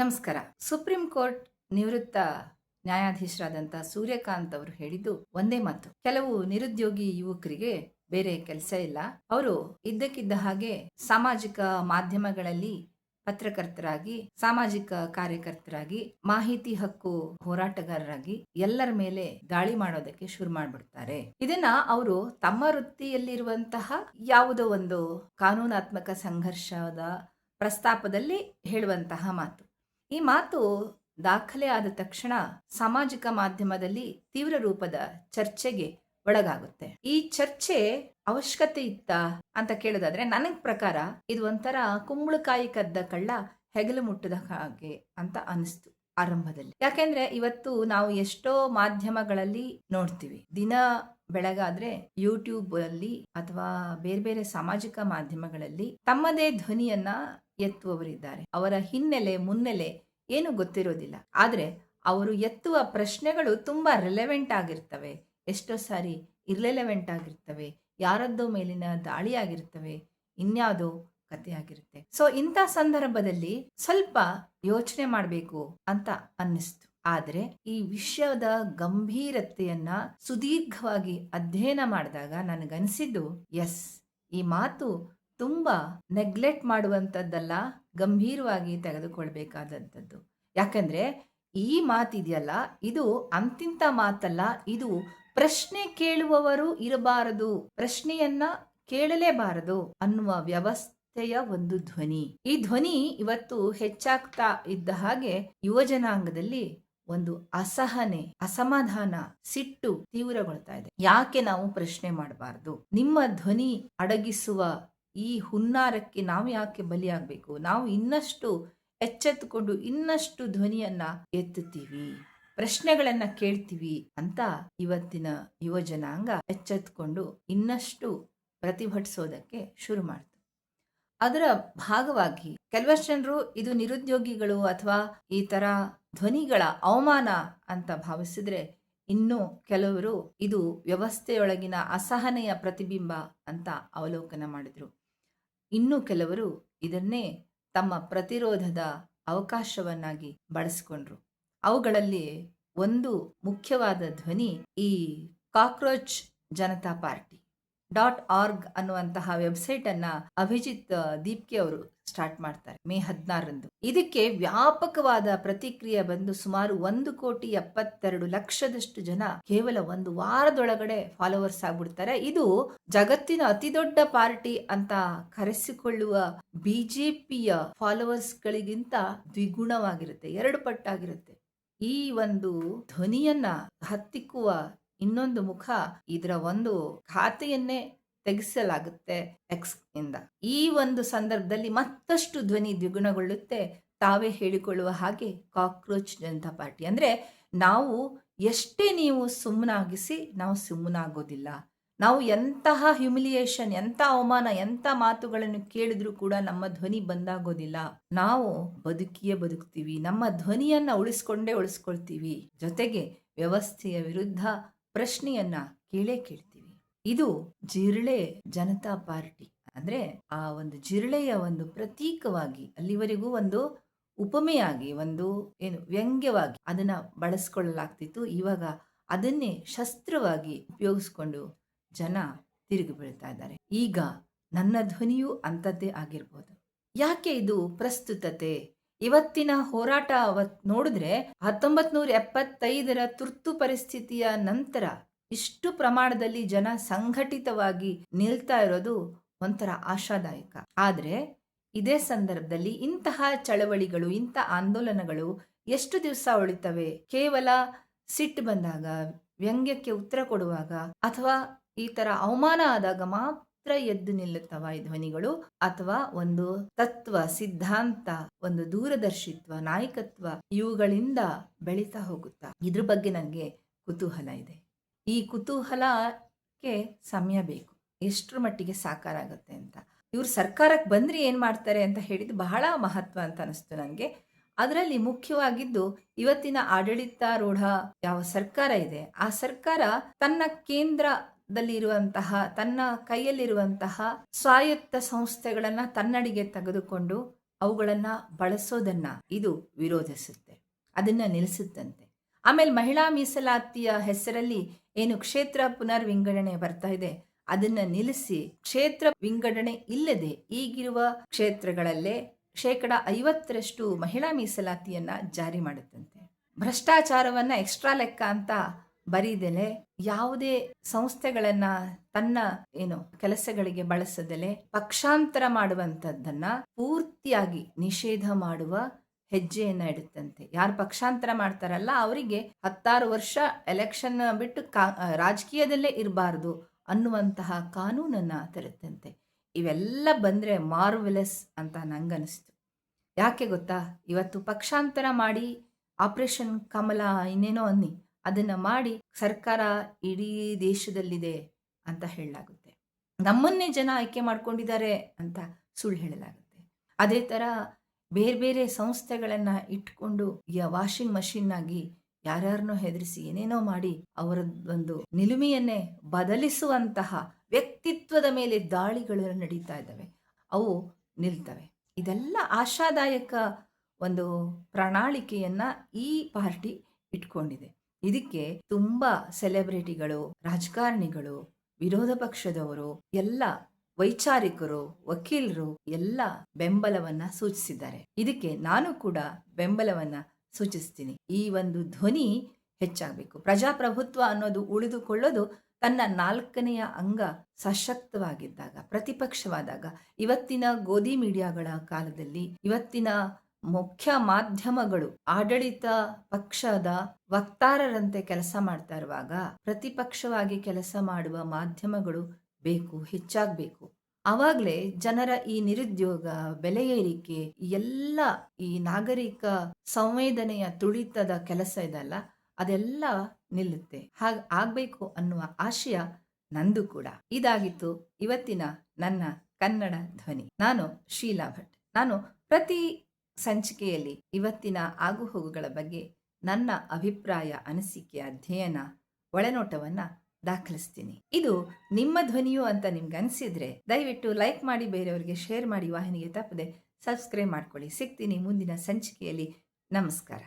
ನಮಸ್ಕಾರ. Supreme court ನಿವೃತ್ತ ನ್ಯಾಯಾಧೀಶರಾದಂಥ ಸೂರ್ಯಕಾಂತ್ ಅವರು ಹೇಳಿದ್ದು ಒಂದೇ ಮಾತು. ಕೆಲವು ನಿರುದ್ಯೋಗಿ ಯುವಕರಿಗೆ ಬೇರೆ ಕೆಲಸ ಇಲ್ಲ. ಅವರು ಇದ್ದಕ್ಕಿದ್ದ ಹಾಗೆ ಸಾಮಾಜಿಕ ಮಾಧ್ಯಮಗಳಲ್ಲಿ ಪತ್ರಕರ್ತರಾಗಿ, ಸಾಮಾಜಿಕ ಕಾರ್ಯಕರ್ತರಾಗಿ, ಮಾಹಿತಿ ಹಕ್ಕು ಹೋರಾಟಗಾರರಾಗಿ ಎಲ್ಲರ ಮೇಲೆ ದಾಳಿ ಮಾಡೋದಕ್ಕೆ ಶುರು ಮಾಡ್ಬಿಡ್ತಾರೆ. ಇದನ್ನ ಅವರು ತಮ್ಮ ವೃತ್ತಿಯಲ್ಲಿರುವಂತಹ ಯಾವುದೋ ಒಂದು ಕಾನೂನಾತ್ಮಕ ಸಂಘರ್ಷದ ಪ್ರಸ್ತಾಪದಲ್ಲಿ ಹೇಳುವಂತಹ ಮಾತು. ಈ ಮಾತು ದಾಖಲೆ ಆದ ತಕ್ಷಣ ಸಾಮಾಜಿಕ ಮಾಧ್ಯಮದಲ್ಲಿ ತೀವ್ರ ರೂಪದ ಚರ್ಚೆಗೆ ಒಳಗಾಗುತ್ತೆ. ಈ ಚರ್ಚೆ ಅವಶ್ಯಕತೆ ಇತ್ತ ಅಂತ ಕೇಳೋದಾದ್ರೆ ನನಗ್ ಪ್ರಕಾರ ಇದು ಒಂಥರ ಕುಂಬಳಕಾಯಿ ಕದ್ದ ಕಳ್ಳ ಹೆಗಲು ಮುಟ್ಟದ ಹಾಗೆ ಅಂತ ಅನಿಸ್ತು ಆರಂಭದಲ್ಲಿ. ಯಾಕೆಂದ್ರೆ ಇವತ್ತು ನಾವು ಎಷ್ಟೋ ಮಾಧ್ಯಮಗಳಲ್ಲಿ ನೋಡ್ತೀವಿ, ದಿನ ಬೆಳಗಾದ್ರೆ ಯೂಟ್ಯೂಬ್ ಅಲ್ಲಿ ಅಥವಾ ಬೇರೆ ಬೇರೆ ಸಾಮಾಜಿಕ ಮಾಧ್ಯಮಗಳಲ್ಲಿ ತಮ್ಮದೇ ಧ್ವನಿಯನ್ನ ಎತ್ತುವವರಿದ್ದಾರೆ. ಅವರ ಹಿನ್ನೆಲೆ ಮುನ್ನೆಲೆ ಏನು ಗೊತ್ತಿರೋದಿಲ್ಲ, ಆದ್ರೆ ಅವರು ಎತ್ತುವ ಪ್ರಶ್ನೆಗಳು ತುಂಬಾ ರಿಲೆವೆಂಟ್ ಆಗಿರ್ತವೆ, ಎಷ್ಟೋ ಸಾರಿ ಇರ್ರೆಲೆವೆಂಟ್ ಆಗಿರ್ತವೆ, ಯಾರದ್ದೋ ಮೇಲಿನ ದಾಳಿ ಆಗಿರ್ತವೆ, ಇನ್ಯಾವುದೋ ಕಥೆ ಆಗಿರುತ್ತೆ. ಸೊ ಇಂಥ ಸಂದರ್ಭದಲ್ಲಿ ಸ್ವಲ್ಪ ಯೋಚನೆ ಮಾಡಬೇಕು ಅಂತ ಅನ್ನಿಸ್ತು. ಆದ್ರೆ ಈ ವಿಷಯದ ಗಂಭೀರತೆಯನ್ನ ಸುದೀರ್ಘವಾಗಿ ಅಧ್ಯಯನ ಮಾಡಿದಾಗ ನನಗನ್ಸಿದ್ದು, ಎಸ್, ಈ ಮಾತು ತುಂಬಾ ನೆಗ್ಲೆಕ್ಟ್ ಮಾಡುವಂಥದ್ದಲ್ಲ, ಗಂಭೀರವಾಗಿ ತೆಗೆದುಕೊಳ್ಬೇಕಾದಂಥದ್ದು. ಯಾಕಂದ್ರೆ ಈ ಮಾತಿದೆಯಲ್ಲ, ಇದು ಅಂತಿಂತ ಮಾತಲ್ಲ, ಇದು ಪ್ರಶ್ನೆ ಕೇಳುವವರು ಇರಬಾರದು, ಪ್ರಶ್ನೆಯನ್ನ ಕೇಳಲೇಬಾರದು ಅನ್ನುವ ವ್ಯವಸ್ಥೆಯ ಒಂದು ಧ್ವನಿ. ಈ ಧ್ವನಿ ಇವತ್ತು ಹೆಚ್ಚಾಗ್ತಾ ಇದ್ದ ಹಾಗೆ ಯುವಜನಾಂಗದಲ್ಲಿ ಒಂದು ಅಸಹನೆ, ಅಸಮಾಧಾನ, ಸಿಟ್ಟು ತೀವ್ರಗೊಳ್ತಾ ಇದೆ. ಯಾಕೆ ನಾವು ಪ್ರಶ್ನೆ ಮಾಡಬಾರದು? ನಿಮ್ಮ ಧ್ವನಿ ಅಡಗಿಸುವ ಈ ಹುನ್ನಾರಕ್ಕೆ ನಾವು ಯಾಕೆ ಬಲಿಯಾಗಬೇಕು? ನಾವು ಇನ್ನಷ್ಟು ಎಚ್ಚೆತ್ತುಕೊಂಡು ಇನ್ನಷ್ಟು ಧ್ವನಿಯನ್ನ ಎತ್ತುತ್ತೀವಿ, ಪ್ರಶ್ನೆಗಳನ್ನ ಕೇಳ್ತೀವಿ ಅಂತ ಇವತ್ತಿನ ಯುವ ಜನಾಂಗ ಎಚ್ಚೆತ್ತುಕೊಂಡು ಇನ್ನಷ್ಟು ಪ್ರತಿಭಟಿಸೋದಕ್ಕೆ ಶುರು ಮಾಡ್ತು. ಅದರ ಭಾಗವಾಗಿ ಕೆಲವಷ್ಟು ಜನರು ಇದು ನಿರುದ್ಯೋಗಿಗಳು ಅಥವಾ ಈ ತರ ಧ್ವನಿಗಳ ಅವಮಾನ ಅಂತ ಭಾವಿಸಿದ್ರೆ, ಇನ್ನು ಕೆಲವರು ಇದು ವ್ಯವಸ್ಥೆಯೊಳಗಿನ ಅಸಹನೆಯ ಪ್ರತಿಬಿಂಬ ಅಂತ ಅವಲೋಕನ ಮಾಡಿದ್ರು. ಇನ್ನು ಕೆಲವರು ಇದನ್ನೇ ತಮ್ಮ ಪ್ರತಿರೋಧದ ಅವಕಾಶವನ್ನಾಗಿ ಬಳಸಿಕೊಂಡ್ರು. ಅವುಗಳಲ್ಲಿ ಒಂದು ಮುಖ್ಯವಾದ ಧ್ವನಿ ಈ ಕಾಕ್ರೋಚ್ ಜನತಾ ಪಾರ್ಟಿ .org ಅನ್ನುವಂತಹ ವೆಬ್ಸೈಟ್ ಅನ್ನ ಅಭಿಜಿತ್ ದೀಪ್ಕೆ ಅವರು ಸ್ಟಾರ್ಟ್ ಮಾಡ್ತಾರೆ ಮೇ 16ರಂದು. ಇದಕ್ಕೆ ವ್ಯಾಪಕವಾದ ಪ್ರತಿಕ್ರಿಯೆ ಬಂದು ಸುಮಾರು 1,72,00,000 ಜನ ಕೇವಲ ಒಂದು ವಾರದೊಳಗಡೆ ಫಾಲೋವರ್ಸ್ ಆಗ್ಬಿಡ್ತಾರೆ. ಇದು ಜಗತ್ತಿನ ಅತಿ ದೊಡ್ಡ ಪಾರ್ಟಿ ಅಂತ ಕರೆಸಿಕೊಳ್ಳುವ ಬಿಜೆಪಿಯ ಫಾಲೋವರ್ಸ್ ಗಳಿಗಿಂತ ದ್ವಿಗುಣವಾಗಿರುತ್ತೆ, 2 ಪಟ್ಟಾಗಿರುತ್ತೆ. ಈ ಒಂದು ಧ್ವನಿಯನ್ನ ಹತ್ತಿಕ್ಕುವ ಇನ್ನೊಂದು ಮುಖ, ಇದರ ಒಂದು ಖಾತೆಯನ್ನೇ ತೆಗೆಸಲಾಗುತ್ತೆ ಎಕ್ಸ್ ಇಂದ. ಈ ಒಂದು ಸಂದರ್ಭದಲ್ಲಿ ಮತ್ತಷ್ಟು ಧ್ವನಿ ದ್ವಿಗುಣಗೊಳ್ಳುತ್ತೆ. ತಾವೇ ಹೇಳಿಕೊಳ್ಳುವ ಹಾಗೆ ಕಾಕ್ರೋಚ್ ಜನತಾ ಪಾರ್ಟಿ ಅಂದ್ರೆ, ನಾವು ಎಷ್ಟೇ ನೀವು ಸುಮ್ಮನಾಗಿಸಿ ನಾವು ಸುಮ್ಮನಾಗೋದಿಲ್ಲ, ನಾವು ಎಂತಹ ಹ್ಯುಮಿಲಿಯೇಷನ್, ಎಂಥ ಅವಮಾನ, ಎಂಥ ಮಾತುಗಳನ್ನು ಕೇಳಿದ್ರು ಕೂಡ ನಮ್ಮ ಧ್ವನಿ ಬಂದಾಗೋದಿಲ್ಲ. ನಾವು ಬದುಕಿಯೇ ಬದುಕ್ತೀವಿ, ನಮ್ಮ ಧ್ವನಿಯನ್ನ ಉಳಿಸ್ಕೊಳ್ತೀವಿ, ಜೊತೆಗೆ ವ್ಯವಸ್ಥೆಯ ವಿರುದ್ಧ ಪ್ರಶ್ನೆಯನ್ನ ಕೇಳ್ತೀವಿ. ಇದು ಜಿರಳೆ ಜನತಾ ಪಾರ್ಟಿ ಅಂದ್ರೆ ಆ ಒಂದು ಜಿರಳೆಯ ಒಂದು ಪ್ರತೀಕವಾಗಿ, ಅಲ್ಲಿವರೆಗೂ ಒಂದು ಉಪಮೆಯಾಗಿ, ಒಂದು ಏನು ವ್ಯಂಗ್ಯವಾಗಿ ಅದನ್ನ ಬಳಸ್ಕೊಳ್ಳಲಾಗ್ತಿತ್ತು. ಇವಾಗ ಅದನ್ನೇ ಶಸ್ತ್ರವಾಗಿ ಉಪಯೋಗಿಸ್ಕೊಂಡು ಜನ ತಿರುಗಿ ಬೀಳ್ತಾ ಇದ್ದಾರೆ. ಈಗ ನನ್ನ ಧ್ವನಿಯೂ ಅಂಥದ್ದೇ ಆಗಿರ್ಬೋದು. ಯಾಕೆ ಇದು ಪ್ರಸ್ತುತತೆ? ಇವತ್ತಿನ ಹೋರಾಟ ನೋಡಿದ್ರೆ 1975ರ ತುರ್ತು ಪರಿಸ್ಥಿತಿಯ ನಂತರ ಇಷ್ಟು ಪ್ರಮಾಣದಲ್ಲಿ ಜನ ಸಂಘಟಿತವಾಗಿ ನಿಲ್ತಾ ಇರೋದು ಒಂಥರ ಆಶಾದಾಯಕ. ಆದ್ರೆ ಇದೇ ಸಂದರ್ಭದಲ್ಲಿ ಇಂತಹ ಚಳವಳಿಗಳು, ಇಂಥ ಆಂದೋಲನಗಳು ಎಷ್ಟು ದಿವಸ ಉಳಿತವೆ? ಕೇವಲ ಸಿಟ್ಟು ಬಂದಾಗ, ವ್ಯಂಗ್ಯಕ್ಕೆ ಉತ್ತರ ಕೊಡುವಾಗ ಅಥವಾ ಈ ತರ ಅವಮಾನ ಆದಾಗ ಮಾತ್ರ ಎದ್ದು ನಿಲ್ಲುತ್ತವ ಈ ಧ್ವನಿಗಳು? ಅಥವಾ ಒಂದು ತತ್ವ, ಸಿದ್ಧಾಂತ, ಒಂದು ದೂರದರ್ಶಿತ್ವ, ನಾಯಕತ್ವ ಇವುಗಳಿಂದ ಬೆಳೀತಾ ಹೋಗುತ್ತಾ? ಇದ್ರ ಬಗ್ಗೆ ನನಗೆ ಕುತೂಹಲ ಇದೆ. ಈ ಕುತೂಹಲಕ್ಕೆ ಸಮಯ ಬೇಕು, ಎಷ್ಟರ ಮಟ್ಟಿಗೆ ಸಾಕಾರ ಆಗುತ್ತೆ ಅಂತ. ಇವ್ರು ಸರ್ಕಾರಕ್ಕೆ ಬಂದ್ರೆ ಏನ್ ಮಾಡ್ತಾರೆ ಅಂತ ಹೇಳಿದ್ದು ಬಹಳ ಮಹತ್ವ ಅಂತ ಅನಿಸ್ತು ನನಗೆ. ಅದರಲ್ಲಿ ಮುಖ್ಯವಾಗಿದ್ದು, ಇವತ್ತಿನ ಆಡಳಿತಾರೂಢ ಯಾವ ಸರ್ಕಾರ ಇದೆ, ಆ ಸರ್ಕಾರ ತನ್ನ ಕೇಂದ್ರದಲ್ಲಿರುವಂತಹ, ತನ್ನ ಕೈಯಲ್ಲಿರುವಂತಹ ಸ್ವಾಯತ್ತ ಸಂಸ್ಥೆಗಳನ್ನ ತನ್ನಡಿಗೆ ತೆಗೆದುಕೊಂಡು ಅವುಗಳನ್ನ ಬಳಸೋದನ್ನ ಇದು ವಿರೋಧಿಸುತ್ತೆ, ಅದನ್ನ ನಿಲ್ಲಿಸುತ್ತಂತೆ. ಆಮೇಲೆ ಮಹಿಳಾ ಮೀಸಲಾತಿಯ ಹೆಸರಲ್ಲಿ ಏನು ಕ್ಷೇತ್ರ ಪುನರ್ವಿಂಗಡಣೆ ಬರ್ತಾ ಇದೆ ಅದನ್ನ ನಿಲ್ಲಿಸಿ ಕ್ಷೇತ್ರ ವಿಂಗಡಣೆ ಇಲ್ಲದೆ ಈಗಿರುವ ಕ್ಷೇತ್ರಗಳಲ್ಲೇ 50% ಮಹಿಳಾ ಮೀಸಲಾತಿಯನ್ನ ಜಾರಿ ಮಾಡುತ್ತಂತೆ. ಭ್ರಷ್ಟಾಚಾರವನ್ನ ಎಕ್ಸ್ಟ್ರಾ ಲೆಕ್ಕ ಅಂತ ಬರೀದೆಲೆ ಯಾವುದೇ ಸಂಸ್ಥೆಗಳನ್ನ ತನ್ನ ಕೆಲಸಗಳಿಗೆ ಬಳಸದಲೆ ಪಕ್ಷಾಂತರ ಮಾಡುವಂತದ್ದನ್ನ ಪೂರ್ತಿಯಾಗಿ ನಿಷೇಧ ಮಾಡುವ ಹೆಜ್ಜೆಯನ್ನ ಇಡುತ್ತಂತೆ. ಯಾರು ಪಕ್ಷಾಂತರ ಮಾಡ್ತಾರಲ್ಲ ಅವರಿಗೆ 16 ವರ್ಷ ಎಲೆಕ್ಷನ್ ಬಿಟ್ಟು ರಾಜಕೀಯದಲ್ಲೇ ಇರಬಾರದು ಅನ್ನುವಂತಹ ಕಾನೂನನ್ನ ತರುತ್ತಂತೆ. ಇವೆಲ್ಲ ಬಂದ್ರೆ ಮಾರ್ವೆಲಸ್ ಅಂತ ನಂಗನಿಸ್ತು. ಯಾಕೆ ಗೊತ್ತಾ, ಇವತ್ತು ಪಕ್ಷಾಂತರ ಮಾಡಿ ಆಪರೇಷನ್ ಕಮಲ ಇನ್ನೇನೋ ಅನ್ನಿ ಅದನ್ನ ಮಾಡಿ ಸರ್ಕಾರ ಇಡೀ ದೇಶದಲ್ಲಿದೆ ಅಂತ ಹೇಳಲಾಗುತ್ತೆ. ನಮ್ಮನ್ನೇ ಜನ ಆಯ್ಕೆ ಮಾಡ್ಕೊಂಡಿದ್ದಾರೆ ಅಂತ ಸುಳ್ಳು ಹೇಳಲಾಗುತ್ತೆ. ಅದೇ ತರ ಬೇರೆ ಬೇರೆ ಸಂಸ್ಥೆಗಳನ್ನ ಇಟ್ಕೊಂಡು ವಾಷಿಂಗ್ ಮಷಿನ್ ಆಗಿ ಯಾರ್ಯಾರನ್ನೋ ಹೆದರಿಸಿ ಏನೇನೋ ಮಾಡಿ ಅವರ ಒಂದು ನಿಲುಮೆಯನ್ನೇ ಬದಲಿಸುವಂತಹ ವ್ಯಕ್ತಿತ್ವದ ಮೇಲೆ ದಾಳಿಗಳು ನಡೀತಾ ಇದ್ದಾವೆ. ಅವು ನಿಲ್ತವೆ. ಇದೆಲ್ಲ ಆಶಾದಾಯಕ ಒಂದು ಪ್ರಣಾಳಿಕೆಯನ್ನ ಈ ಪಾರ್ಟಿ ಇಟ್ಕೊಂಡಿದೆ. ಇದಕ್ಕೆ ತುಂಬಾ ಸೆಲೆಬ್ರಿಟಿಗಳು, ರಾಜಕಾರಣಿಗಳು, ವಿರೋಧ ಪಕ್ಷದವರು, ಎಲ್ಲ ವೈಚಾರಿಕರು, ವಕೀಲರು ಎಲ್ಲ ಬೆಂಬಲವನ್ನ ಸೂಚಿಸಿದ್ದಾರೆ. ಇದಕ್ಕೆ ನಾನು ಕೂಡ ಬೆಂಬಲವನ್ನ ಸೂಚಿಸ್ತೀನಿ. ಈ ಒಂದು ಧ್ವನಿ ಹೆಚ್ಚಾಗಬೇಕು. ಪ್ರಜಾಪ್ರಭುತ್ವ ಅನ್ನೋದು ಉಳಿದುಕೊಳ್ಳೋದು ತನ್ನ 4ನೆಯ ಅಂಗ ಸಶಕ್ತವಾಗಿದ್ದಾಗ, ಪ್ರತಿಪಕ್ಷವಾದಾಗ. ಇವತ್ತಿನ ಗೋಧಿ ಮೀಡಿಯಾಗಳ ಕಾಲದಲ್ಲಿ, ಇವತ್ತಿನ ಮುಖ್ಯ ಮಾಧ್ಯಮಗಳು ಆಡಳಿತ ಪಕ್ಷದ ವಕ್ತಾರರಂತೆ ಕೆಲಸ ಮಾಡ್ತಾ ಇರುವಾಗ ಪ್ರತಿಪಕ್ಷವಾಗಿ ಕೆಲಸ ಮಾಡುವ ಮಾಧ್ಯಮಗಳು ಬೇಕು, ಹೆಚ್ಚಾಗಬೇಕು. ಆವಾಗಲೇ ಜನರ ಈ ನಿರುದ್ಯೋಗ, ಬೆಲೆ ಏರಿಕೆ, ಎಲ್ಲ ಈ ನಾಗರಿಕ ಸಂವೇದನೆಯ ತುಳಿತದ ಕೆಲಸ ಇದಲ್ಲ ಅದೆಲ್ಲ ನಿಲ್ಲುತ್ತೆ. ಹಾಗೆ ಆಗ್ಬೇಕು ಅನ್ನುವ ಆಶಯ ನಂದು ಕೂಡ. ಇದಾಗಿತ್ತು ಇವತ್ತಿನ ನನ್ನ ಕನ್ನಡ ಧ್ವನಿ. ನಾನು ಶೀಲಾ ಭಟ್. ನಾನು ಪ್ರತಿ ಸಂಚಿಕೆಯಲ್ಲಿ ಇವತ್ತಿನ ಆಗುಹೋಗುಗಳ ಬಗ್ಗೆ ನನ್ನ ಅಭಿಪ್ರಾಯ, ಅನಿಸಿಕೆ, ಅಧ್ಯಯನ, ಒಳನೋಟವನ್ನ ದಾಖಲಿಸ್ತೀನಿ. ಇದು ನಿಮ್ಮ ಧ್ವನಿಯು ಅಂತ ನಿಮ್ಗೆ ಅನಿಸಿದ್ರೆ ದಯವಿಟ್ಟು ಲೈಕ್ ಮಾಡಿ, ಬೇರೆಯವರಿಗೆ ಶೇರ್ ಮಾಡಿ, ವಾಹಿನಿಗೆ ತಪ್ಪದೆ ಸಬ್ಸ್ಕ್ರೈಬ್ ಮಾಡ್ಕೊಳ್ಳಿ. ಸಿಗ್ತೀನಿ ಮುಂದಿನ ಸಂಚಿಕೆಯಲ್ಲಿ. ನಮಸ್ಕಾರ.